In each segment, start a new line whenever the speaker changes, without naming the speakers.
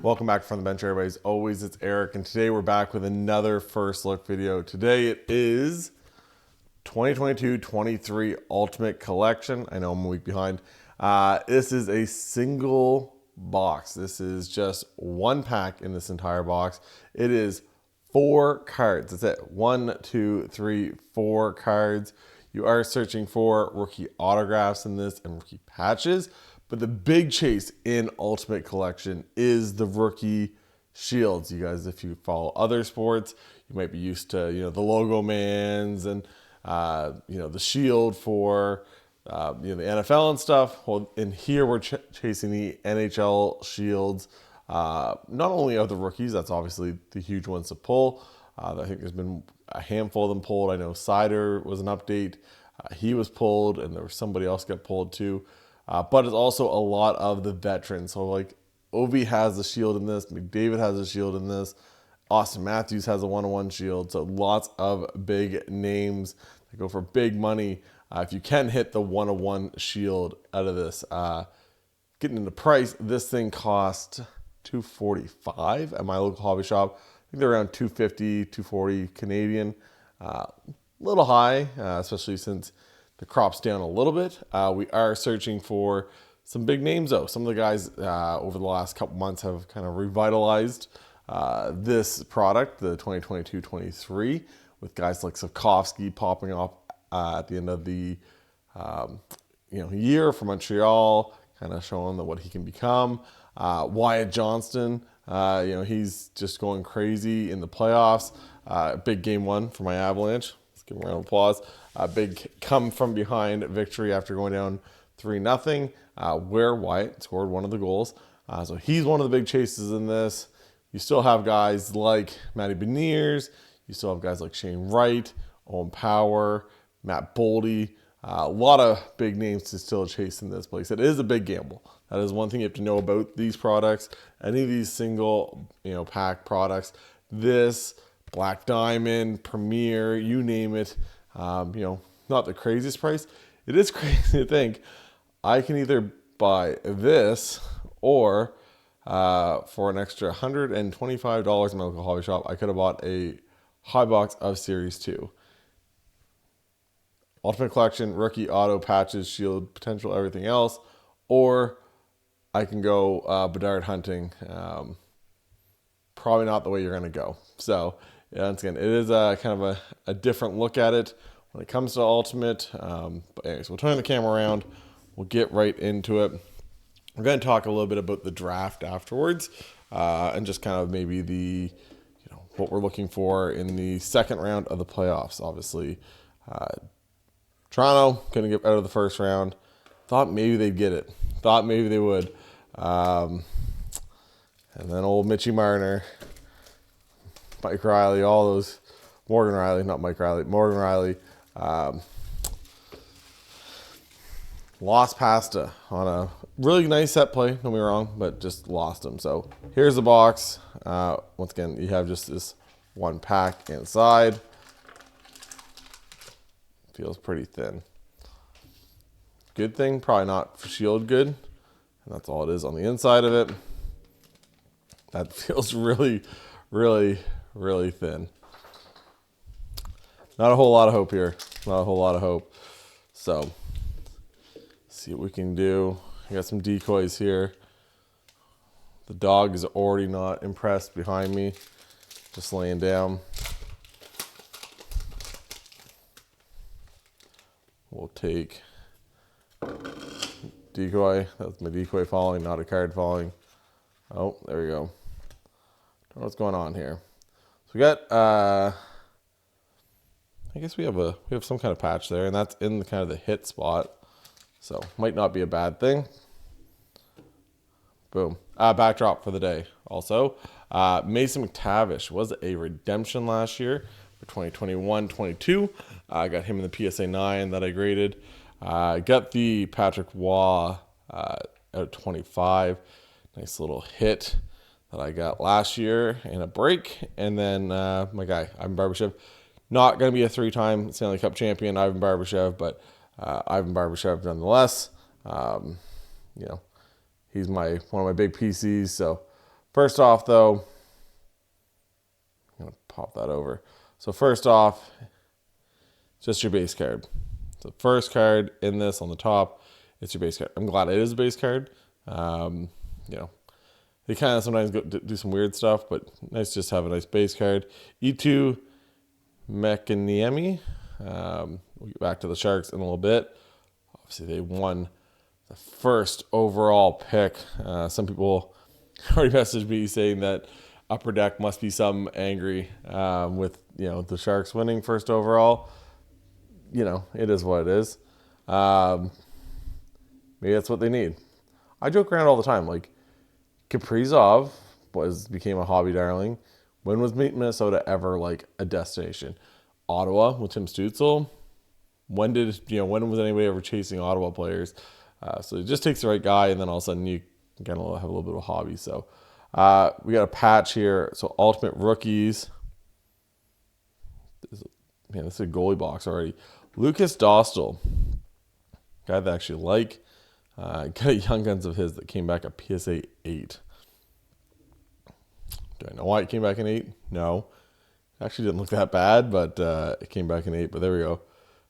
Welcome back from the bench, everybody. As always, it's Eric, and today we're back with another first look video. Today it is 2022-23 Ultimate Collection. I know I'm a week behind. This is a single box. This is just one pack in this entire box. It is 4 cards. That's it. 1, 2, 3, 4 cards. You are searching for rookie autographs in this and rookie patches. But the big chase in Ultimate Collection is the rookie shields. You guys, if you follow other sports, you might be used to, the logo mans and, the shield for, the NFL and stuff. Well, in here we're chasing the NHL shields. Not only of the rookies, that's obviously the huge ones to pull. I think there's been a handful of them pulled. I know Sider was an update. He was pulled, and there was somebody else got pulled too. But it's also a lot of the veterans. So like Ovi has a shield in this, McDavid has a shield in this, Austin Matthews has a 1-on-1 shield. So lots of big names that go for big money. If you can hit the 1-on-1 shield out of this, getting into price, this thing cost $245 at my local hobby shop. I think they're around $250, $240 Canadian. Little high, especially since the crop's down a little bit. We are searching for some big names though. Some of the guys over the last couple months have kind of revitalized this product, the 2022-23, with guys like Slavkovsky popping up at the end of the year for Montreal, kind of showing what he can become. Wyatt Johnston, he's just going crazy in the playoffs. Big game 1 for my Avalanche. Let's give him a round of applause. A big come from behind victory after going down 3-0, where Wyatt scored one of the goals. So he's one of the big chases in this. You still have guys like Matty Beniers. You still have guys like Shane Wright, Owen Power, Matt Boldy. A lot of big names to still chase in this place. It is a big gamble. That is one thing you have to know about these products. Any of these single, pack products. This, Black Diamond, Premier, you name it. Not the craziest price. It is crazy to think I can either buy this or for an extra $125 in my local hobby shop, I could have bought a high box of Series 2. Ultimate Collection, rookie auto, patches, shield, potential, everything else. Or I can go Bedard hunting. Probably not the way you're going to go. So, once again, it is kind of a different look at it when it comes to Ultimate. But anyways, we'll turn the camera around. We'll get right into it. We're going to talk a little bit about the draft afterwards, and just kind of maybe the, what we're looking for in the second round of the playoffs. Obviously, Toronto couldn't get out of the first round. Thought maybe they'd get it. Thought maybe they would. And then old Mitchie Marner, Mike Riley, all those, Morgan Riley, not Mike Riley, Morgan Riley, lost Pasta on a really nice set play, don't be wrong, but just lost him. So here's the box. Once again, you have just this one pack inside. Feels pretty thin. Good thing, probably not for shield good. And that's all it is on the inside of it. That feels really, really, really thin. Not a whole lot of hope here. Not a whole lot of hope. So, see what we can do. I got some decoys here. The dog is already not impressed behind me. Just laying down. We'll take decoy. That's my decoy falling, not a card falling. Oh, there we go. Don't know what's going on here. So we got, I guess we have some kind of patch there, and that's in the kind of the hit spot. So might not be a bad thing. Boom. Backdrop for the day. Also, Mason McTavish was a redemption last year for 2021-22. I got him in the PSA 9 that I graded. Got the Patrick Waugh out of 25. Nice little hit that I got last year in a break. And then my guy, Ivan Barbashev. Not going to be a 3-time Stanley Cup champion, Ivan Barbashev, but Ivan Barbashev nonetheless. He's one of my big PCs, so First off, though, I'm going to pop that over. So first off, just your base card. The first card in this on the top, it's your base card. I'm glad it is a base card. You know, they kind of sometimes do some weird stuff, but nice just to have a nice base card. E2 Mekaniemi. We'll get back to the Sharks in a little bit. Obviously, they won the first overall pick. Some people already messaged me saying that Upper Deck must be some angry with the Sharks winning first overall. It is what it is. Maybe that's what they need. I joke around all the time. Like Kaprizov became a hobby darling. When was Minnesota ever like a destination? Ottawa with Tim Stützle. When was anybody ever chasing Ottawa players? So it just takes the right guy, and then all of a sudden you kind of have a little bit of a hobby. So we got a patch here. So Ultimate Rookies. Man, this is a goalie box already. Lucas Dostal, guy that I actually like. Got a Young Guns of his that came back a PSA 8. Do I know why it came back in 8? No. Actually didn't look that bad, but it came back in 8. But there we go.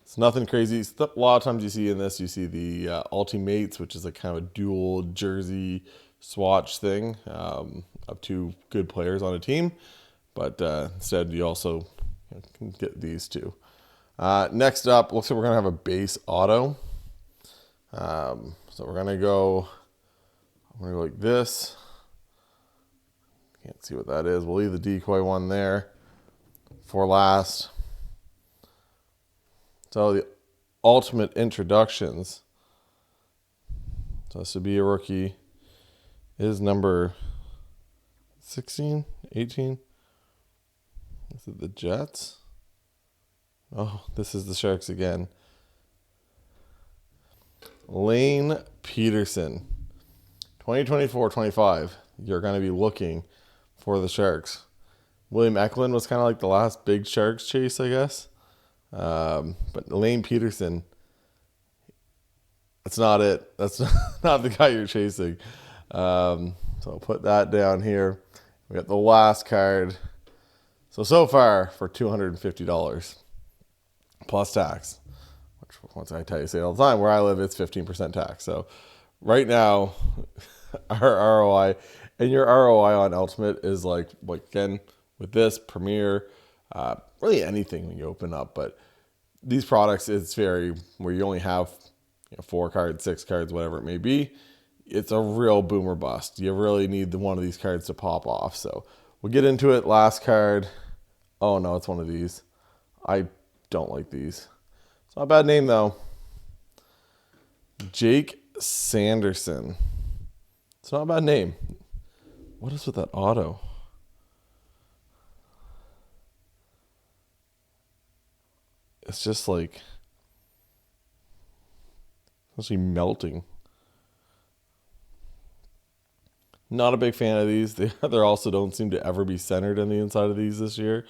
It's nothing crazy. A lot of times you see in this, you see the Ultimates, which is a kind of a dual jersey swatch thing of two good players on a team. But instead, you also can get these two. Next up, looks like we're going to have a base auto. So we're going to go like this. Can't see what that is. We'll leave the decoy one there for last. So the ultimate introductions. So this would be a rookie. Is number 16, 18. Is it the Jets? Oh, this is the Sharks again. Lane Peterson. 2024-25. You're going to be looking for the Sharks. William Eklund was kind of like the last big Sharks chase, I guess. But Lane Peterson, that's not it. That's not the guy you're chasing. So I'll put that down here. We got the last card. So far for $250 plus tax. Which, once I tell you, say it all the time, where I live, it's 15% tax. So right now, our ROI and your ROI on Ultimate is like again, with this Premier, really anything when you open up. But these products, it's very where you only have 4 cards, 6 cards, whatever it may be. It's a real boom or bust. You really need one of these cards to pop off. So we'll get into it. Last card. Oh no, it's one of these. I don't like these. It's not a bad name though. Jake Sanderson. It's not a bad name. What is with that auto? It's just like actually melting. Not a big fan of these. They also don't seem to ever be centered on the inside of these this year.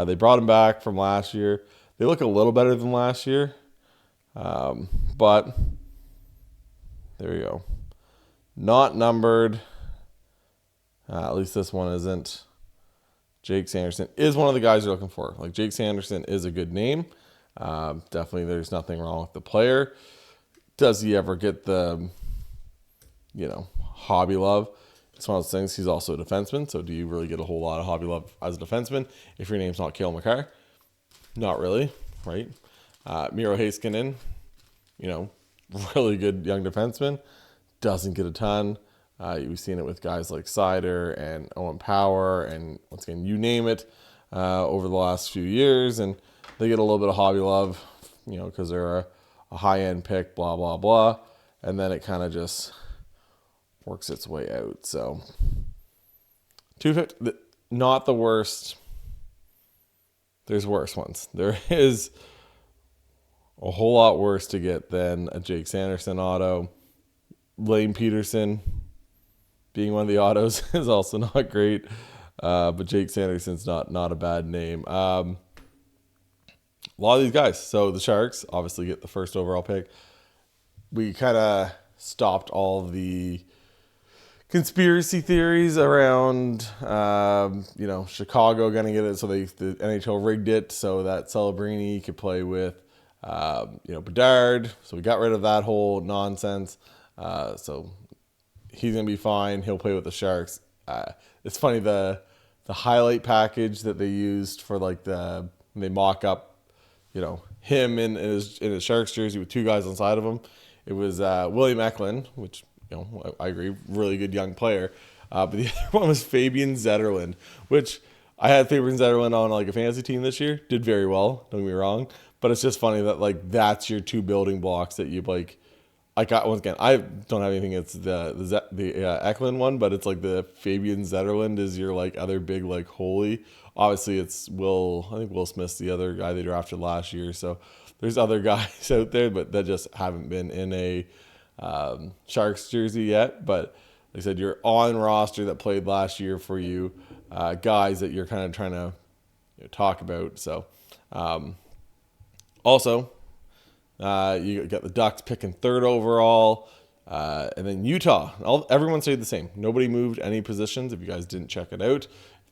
They brought them back from last year. They look a little better than last year. But there you go. Not numbered. At least this one isn't. Jake Sanderson is one of the guys you're looking for. Like Jake Sanderson is a good name. Definitely there's nothing wrong with the player. Does he ever get the, hobby love? It's one of those things. He's also a defenseman. So do you really get a whole lot of hobby love as a defenseman if your name's not Cale Makar? Not really, right? Miro Heiskanen, really good young defenseman. Doesn't get a ton. We've seen it with guys like Sider and Owen Power and once again, you name it, over the last few years. And they get a little bit of hobby love, because they're a high-end pick, blah, blah, blah. And then it kind of just works its way out. So 250, not the worst. There's worse ones. There is a whole lot worse to get than a Jake Sanderson auto. Lane Peterson being one of the autos is also not great. But Jake Sanderson's not a bad name. A lot of these guys. So the Sharks obviously get the first overall pick. We kind of stopped all of the conspiracy theories around, Chicago going to get it. So the NHL rigged it so that Celebrini could play with, Bedard. So we got rid of that whole nonsense. So he's going to be fine. He'll play with the Sharks. It's funny, the highlight package that they used for they mock up, him in his Sharks jersey with two guys on the side of him. It was William Eklund, which, I agree, really good young player. But the other one was Fabian Zetterlund, which I had Fabian Zetterlund on a fantasy team this year. Did very well, don't get me wrong. But it's just funny that that's your two building blocks that you I got. Once again, I don't have anything against the Eklund one, but it's the Fabian Zetterlund is your other big holy. Obviously, it's I think Will Smith's the other guy they drafted last year. So there's other guys out there, but that just haven't been in a Sharks jersey yet. But like I said, you're on roster that played last year for you, guys that you're kind of trying to talk about. So also. You got the Ducks picking 3rd overall, and then Utah. Everyone stayed the same. Nobody moved any positions. If you guys didn't check it out,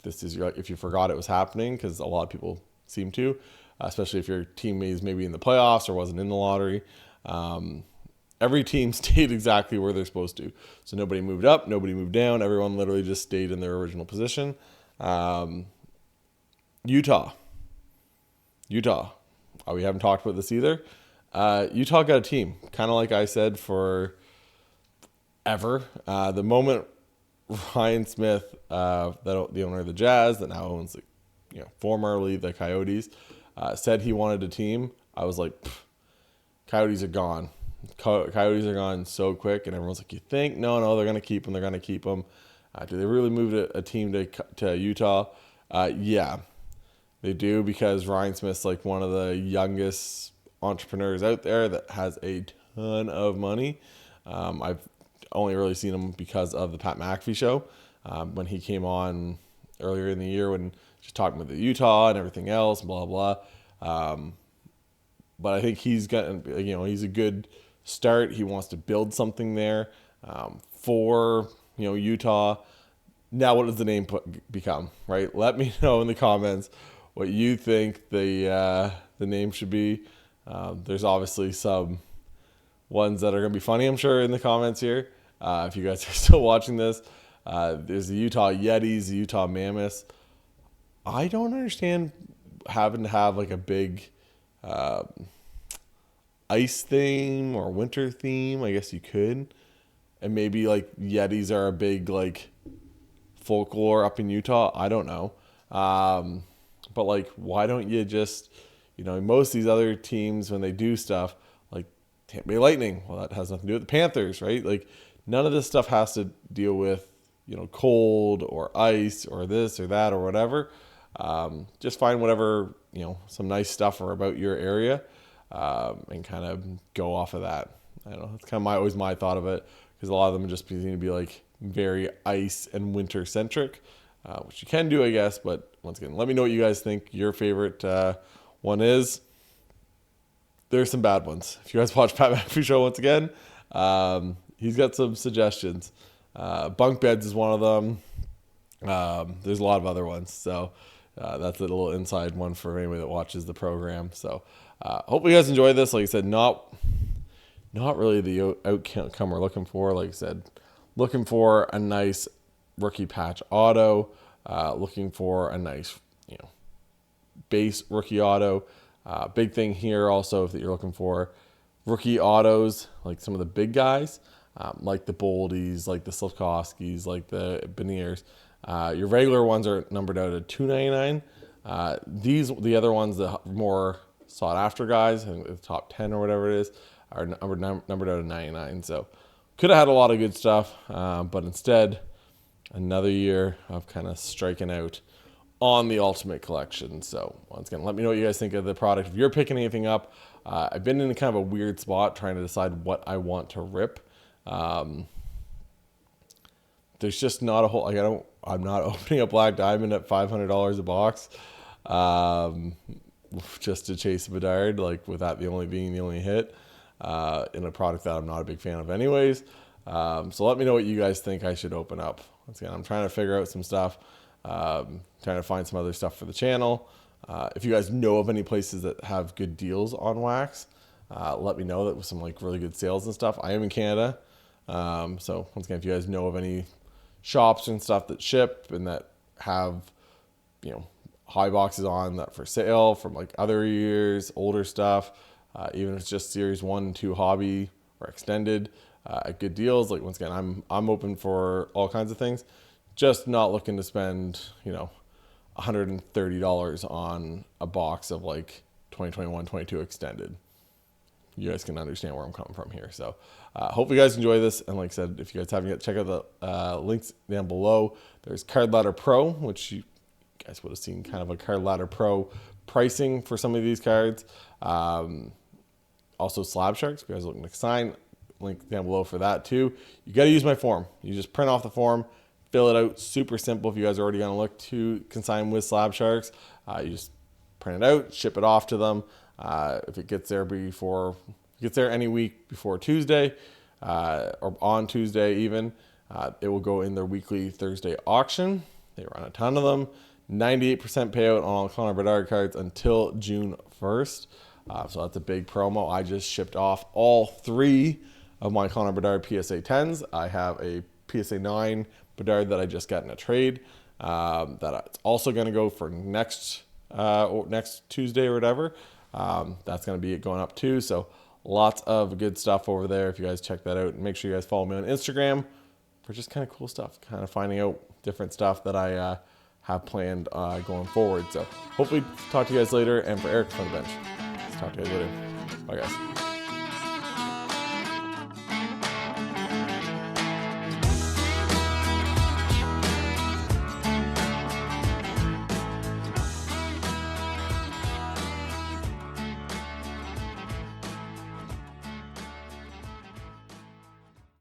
if you forgot it was happening, because a lot of people seem to, especially if your team is maybe in the playoffs or wasn't in the lottery. Every team stayed exactly where they're supposed to. So nobody moved up, nobody moved down. Everyone literally just stayed in their original position. Utah. We haven't talked about this either. Utah got a team, kind of like I said for ever. The moment Ryan Smith, the owner of the Jazz that now owns, formerly the Coyotes, said he wanted a team, I was like, Coyotes are gone. Coyotes are gone so quick, and everyone's like, you think? No, they're going to keep them. Do they really move a team to Utah? Yeah, they do, because Ryan Smith's one of the youngest entrepreneurs out there that has a ton of money. I've only really seen him because of the Pat McAfee show, when he came on earlier in the year, when just talking about the Utah and everything else, blah blah. But I think he's got, he's a good start. He wants to build something there for Utah. Now, what does the name become? Right? Let me know in the comments what you think the name should be. There's obviously some ones that are going to be funny, I'm sure, in the comments here. If you guys are still watching this, there's the Utah Yetis, the Utah Mammoths. I don't understand having to have a big ice theme or winter theme. I guess you could. And maybe Yetis are a big folklore up in Utah. I don't know. But why don't you just... most of these other teams, when they do stuff, Tampa Bay Lightning, well, that has nothing to do with the Panthers, right? None of this stuff has to deal with, cold or ice or this or that or whatever. Just find whatever, some nice stuff or about your area, and kind of go off of that. I don't know. That's kind of always my thought of it, because a lot of them just seem to be very ice and winter centric, which you can do, I guess. But once again, let me know what you guys think your favorite one is. There's some bad ones. If you guys watch Pat McAfee show once again, he's got some suggestions. Bunk beds is one of them. There's a lot of other ones. So that's a little inside one for anybody that watches the program. So hopefully you guys enjoy this. Like I said, not really the outcome we're looking for. Like I said, looking for a nice rookie patch auto. Looking for a nice, base rookie auto. Big thing here also, if you're looking for rookie autos, some of the big guys, like the Boldies, like the Slafkovskys, like the Beniers. Your regular ones are numbered out at $2.99. The other ones, the more sought after guys, I think the top 10 or whatever it is, are numbered out at $99. So could have had a lot of good stuff, but instead, another year of kind of striking out on the Ultimate Collection. So once again, let me know what you guys think of the product. If you're picking anything up, I've been in kind of a weird spot trying to decide what I want to rip. There's just not a whole, I'm not opening a Black Diamond at $500 a box, just to chase a Bedard, with that being the only hit, in a product that I'm not a big fan of anyways. So let me know what you guys think I should open up. Once again, I'm trying to figure out some stuff, trying to find some other stuff for the channel. If you guys know of any places that have good deals on wax, let me know that with some like really good sales and stuff. I am in Canada. So once again, if you guys know of any shops and stuff that ship and that have, you know, high boxes on that for sale from like other years, older stuff, even if it's just series 1 and 2 hobby or extended, at good deals. Like once again, I'm open for all kinds of things, just not looking to spend, you know, $130 on a box of like 2021, 22 extended. You guys can understand where I'm coming from here. So hope you guys enjoy this. And like I said, if you guys haven't yet, check out the links down below. There's Card Ladder Pro, which you guys would have seen kind of a Card Ladder Pro pricing for some of these cards. Also Slab Sharks, if you guys are looking to sign, link down below for that too. You got to use my form. You just print off the form, fill it out. Super simple. If you guys are already going to look to consign with Slab Sharks, you just print it out, ship it off to them. If it gets there any week before Tuesday, or on Tuesday even, it will go in their weekly Thursday auction. They run a ton of them. 98% payout on all Connor Bedard cards until June 1st. So that's a big promo. I just shipped off all 3 of my Connor Bedard PSA 10s. I have a PSA 9 Bedard that I just got in a trade, that it's also going to go for next Tuesday or whatever. That's going to be going up too. So lots of good stuff over there. If you guys check that out, and make sure you guys follow me on Instagram for just kind of cool stuff, kind of finding out different stuff that I have planned going forward. So hopefully talk to you guys later. And for Eric from the bench, let's talk to you guys later. Bye guys.